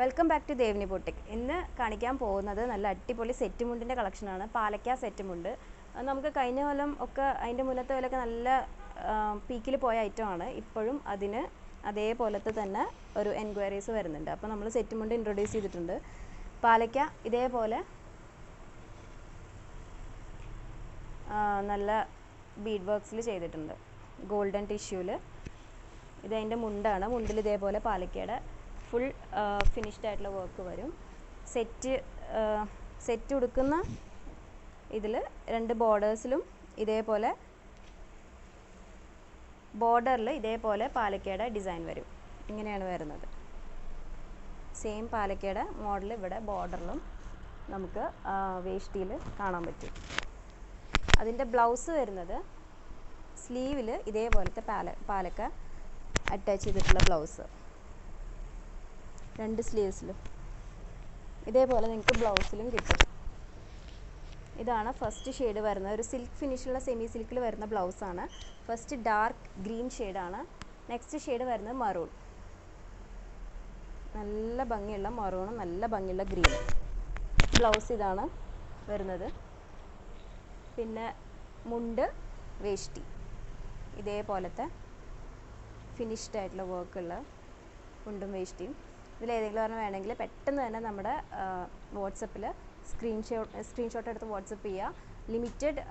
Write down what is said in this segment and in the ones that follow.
Welcome back to Devani boutique. ഇന്ന് കാണിക്കാൻ പോകുന്നത് നല്ല അടിപൊളി സെറ്റ് മുണ്ടിൻ്റെ കളക്ഷനാണ്. പാലക്ക സെറ്റ് മുണ്ട്. നമുക്ക് കഴിഞ്ഞ കൊല്ലം ഒക്കെ അതിൻ്റെ മുന്നത്തെ കൊല്ലമൊക്കെ നല്ല പീക്കിൽ പോയ ഐറ്റമാണ്. ഇപ്പോഴും അതിന് അതേപോലത്തെ തന്നെ ഒരു എൻക്വയറീസ് വരുന്നുണ്ട്. അപ്പോൾ നമ്മൾ സെറ്റ് മുണ്ട് ഇൻട്രൊഡ്യൂസ് ചെയ്തിട്ടുണ്ട്. പാലക്ക ഇതേപോലെ നല്ല ബീഡ് വർക്ക്സിൽ ചെയ്തിട്ടുണ്ട്, ഗോൾഡൻ ടിഷ്യൂവിൽ. ഇതതിൻ്റെ മുണ്ടാണ്. മുണ്ടിൽ ഇതേപോലെ പാലക്കയുടെ ഫുൾ ഫിനിഷ്ഡ് ആയിട്ടുള്ള വർക്ക് വരും. സെറ്റ് ഉടുക്കുന്ന ഇതിൽ രണ്ട് ബോർഡേഴ്സിലും ഇതേപോലെ ബോർഡറിൽ ഇതേപോലെ പാലക്കയുടെ ഡിസൈൻ വരും. ഇങ്ങനെയാണ് വരുന്നത്. സെയിം പാലക്കയുടെ മോഡൽ ഇവിടെ ബോർഡറിലും നമുക്ക് വേഷ്ടിയിൽ കാണാൻ പറ്റും. അതിൻ്റെ ബ്ലൗസ് വരുന്നത് സ്ലീവിൽ ഇതേപോലത്തെ പാലക്ക അറ്റാച്ച് ചെയ്തിട്ടുള്ള ബ്ലൗസ്. രണ്ട് സ്ലീവ്സിലും ഇതേപോലെ നിങ്ങൾക്ക് ബ്ലൗസിലും കിട്ടും. ഇതാണ് ഫസ്റ്റ് ഷെയ്ഡ് വരുന്നത്. ഒരു സിൽക്ക് ഫിനിഷുള്ള സെമി സിൽക്കിൽ വരുന്ന ബ്ലൗസാണ്. ഫസ്റ്റ് ഡാർക്ക് ഗ്രീൻ ഷെയ്ഡാണ്. നെക്സ്റ്റ് ഷെയ്ഡ് വരുന്നത് മറൂൺ. നല്ല ഭംഗിയുള്ള മറൂണും നല്ല ഭംഗിയുള്ള ഗ്രീനും. ബ്ലൗസ് ഇതാണ് വരുന്നത്. പിന്നെ മുണ്ട് വേഷ്ടി ഇതേപോലത്തെ ഫിനിഷ്ഡ് ആയിട്ടുള്ള വർക്കുള്ള മുണ്ടും വേഷ്ടിയും. ഇതിലേതെങ്കിലും ഒരെണ്ണം വേണമെങ്കിൽ പെട്ടെന്ന് തന്നെ നമ്മുടെ വാട്സപ്പിൽ സ്ക്രീൻഷോട്ട് എടുത്ത് വാട്സപ്പ് ചെയ്യുക. ലിമിറ്റഡ്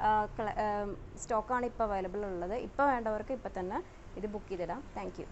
സ്റ്റോക്കാണ് ഇപ്പോൾ അവൈലബിൾ ഉള്ളത്. ഇപ്പോൾ വേണ്ടവർക്ക് ഇപ്പോൾ തന്നെ ഇത് ബുക്ക് ചെയ്തിടാം. Thank U.